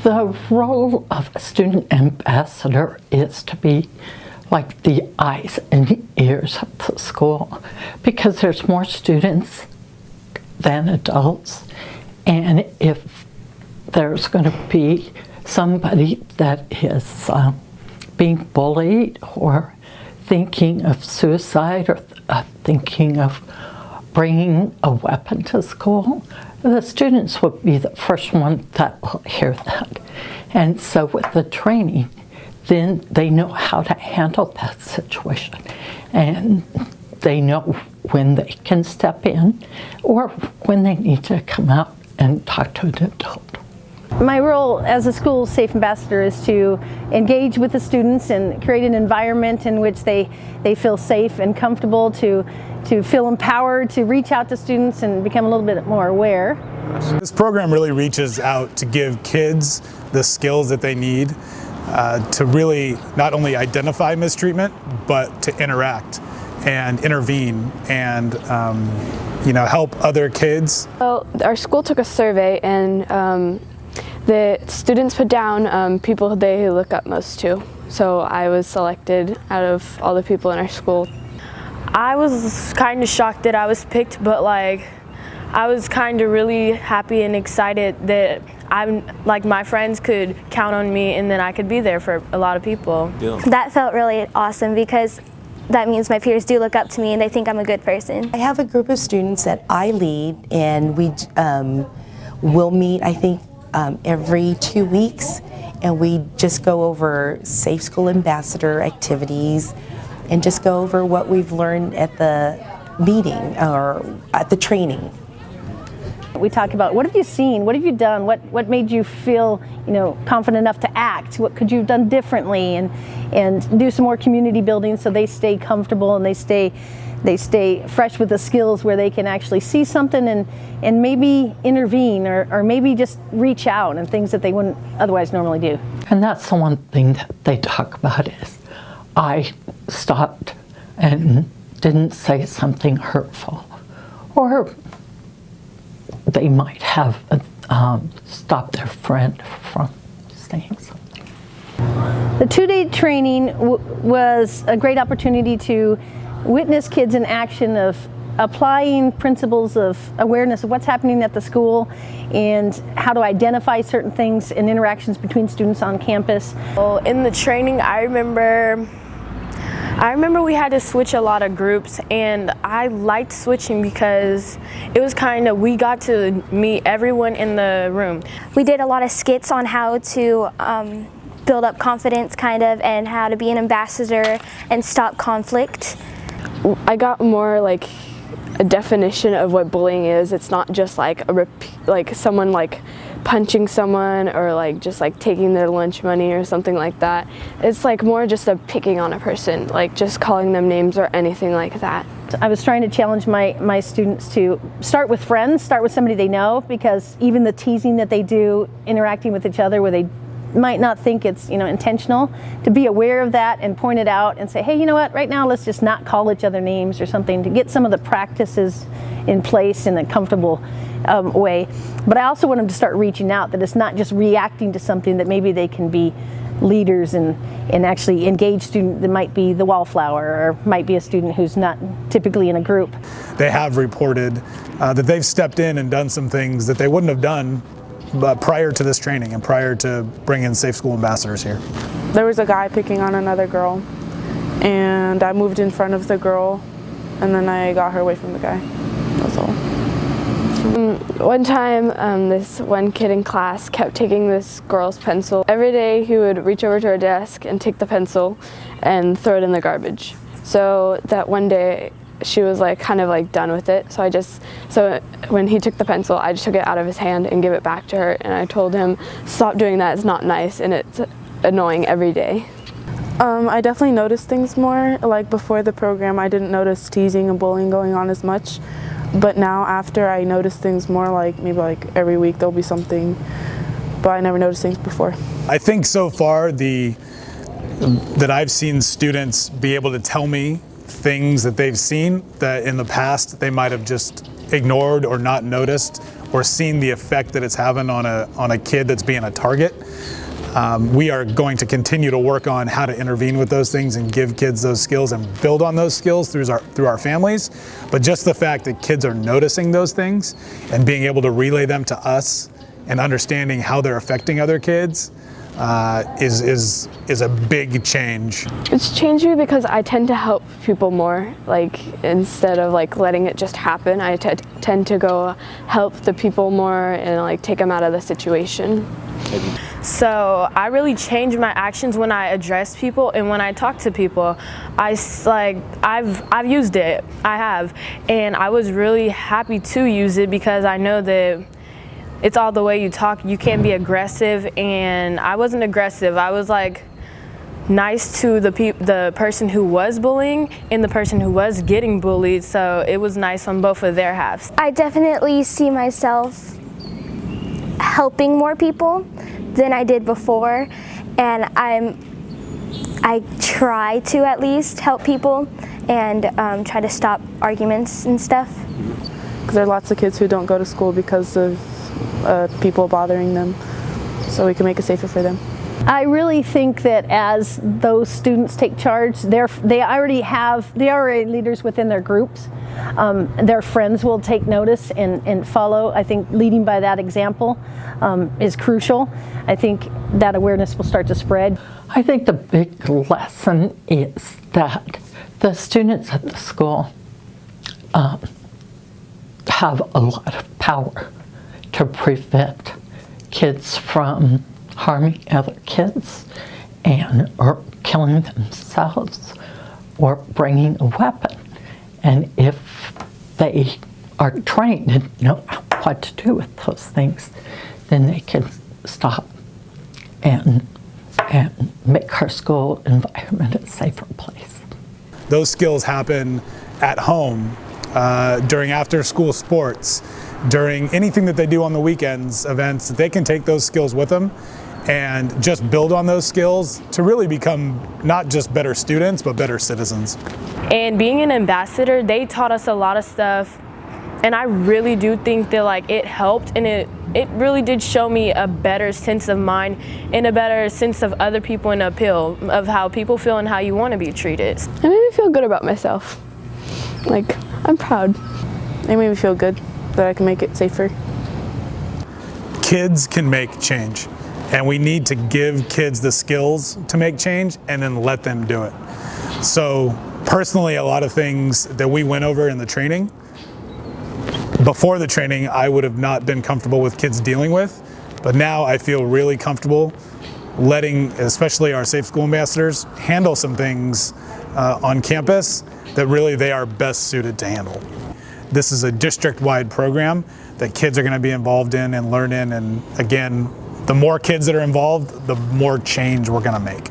The role of a student ambassador is to be like the eyes and ears of the school, because there's more students than adults, and if there's going to be somebody that is being bullied or thinking of suicide or thinking of bringing a weapon to school, the students would be the first one that will hear that. And so with the training, then they know how to handle that situation, and they know when they can step in or when they need to come out and talk to an adult. My role as a school safe ambassador is to engage with the students and create an environment in which they feel safe and comfortable, to feel empowered, to reach out to students and become a little bit more aware. This program really reaches out to give kids the skills that they need to really not only identify mistreatment, but to interact and intervene and help other kids. Well, our school took a survey, and the students put down people they look up most to. So I was selected out of all the people in our school. I was kind of shocked that I was picked, but I was kind of really happy and excited that my friends could count on me, and then I could be there for a lot of people. Yeah. That felt really awesome, because that means my peers do look up to me and they think I'm a good person. I have a group of students that I lead, and we will meet, I think, every 2 weeks, and we just go over Safe School Ambassador activities and just go over what we've learned at the meeting or at the training. We talk about what have you seen, what have you done, what made you feel confident enough to act, what could you have done differently, and do some more community building so they stay comfortable and they stay fresh with the skills where they can actually see something and maybe intervene or maybe just reach out and things that they wouldn't otherwise normally do. And that's the one thing that they talk about is I stopped and didn't say something hurtful, or they might have stopped their friend from saying something. The 2-day training was a great opportunity to witness kids in action of applying principles of awareness of what's happening at the school and how to identify certain things and interactions between students on campus. Well, in the training, I remember we had to switch a lot of groups, and I liked switching because it was we got to meet everyone in the room. We did a lot of skits on how to build up confidence and how to be an ambassador and stop conflict. I got more like a definition of what bullying is. It's not just like someone punching someone or just taking their lunch money or something like that. It's more just a picking on a person, just calling them names or anything like that. I was trying to challenge my students to start with friends, start with somebody they know, because even the teasing that they do, interacting with each other where they might not think it's intentional, to be aware of that and point it out and say, hey, you know what, right now let's just not call each other names or something, to get some of the practices in place in a comfortable way. But I also want them to start reaching out, that it's not just reacting to something, that maybe they can be leaders and actually engage student that might be the wallflower or might be a student who's not typically in a group. They have reported that they've stepped in and done some things that they wouldn't have done prior to this training and prior to bringing Safe School Ambassadors here. There was a guy picking on another girl, and I moved in front of the girl, and then I got her away from the guy. That's all. One time, this one kid in class kept taking this girl's pencil. Every day he would reach over to her desk and take the pencil and throw it in the garbage. So that one day she was done with it. So when he took the pencil, I just took it out of his hand and gave it back to her, and I told him, stop doing that, it's not nice and it's annoying every day. I definitely noticed things more. Before the program, I didn't notice teasing and bullying going on as much, but now after, I notice things more, maybe every week there'll be something, but I never noticed things before. I think so far that I've seen students be able to tell me things that they've seen that in the past they might have just ignored or not noticed, or seen the effect that it's having on a kid that's being a target. We are going to continue to work on how to intervene with those things and give kids those skills and build on those skills through our families. But just the fact that kids are noticing those things and being able to relay them to us and understanding how they're affecting other kids is a big change. It's changed me because I tend to help people more. Like, instead of like letting it just happen, I tend to go help the people more and like take them out of the situation. So I really change my actions when I address people and when I talk to people. I've used it, I have, and I was really happy to use it because I know that it's all the way you talk. You can't be aggressive, and I wasn't aggressive. I was like nice to the person who was bullying and the person who was getting bullied, so it was nice on both of their halves. I definitely see myself helping more people than I did before, and I try to at least help people and try to stop arguments and stuff. Because there are lots of kids who don't go to school because of people bothering them, so we can make it safer for them. I really think that as those students take charge, they already leaders within their groups. Their friends will take notice and follow. I think leading by that example is crucial. I think that awareness will start to spread. I think the big lesson is that the students at the school have a lot of power to prevent kids from harming other kids or killing themselves or bringing a weapon. And if they are trained and know what to do with those things, then they can stop and make our school environment a safer place. Those skills happen at home, during after-school sports, during anything that they do on the weekends, events. They can take those skills with them and just build on those skills to really become not just better students, but better citizens. And being an ambassador, they taught us a lot of stuff, and I really do think that like it helped, and it really did show me a better sense of mind and a better sense of other people and appeal of how people feel and how you want to be treated. It made me feel good about myself. Like, I'm proud. It made me feel good that I can make it safer. Kids can make change, and we need to give kids the skills to make change and then let them do it. So personally, a lot of things that we went over in the training, before the training, I would have not been comfortable with kids dealing with, but now I feel really comfortable letting, especially our Safe School Ambassadors, handle some things on campus that really they are best suited to handle. This is a district-wide program that kids are going to be involved in and learn in, and again, the more kids that are involved, the more change we're going to make.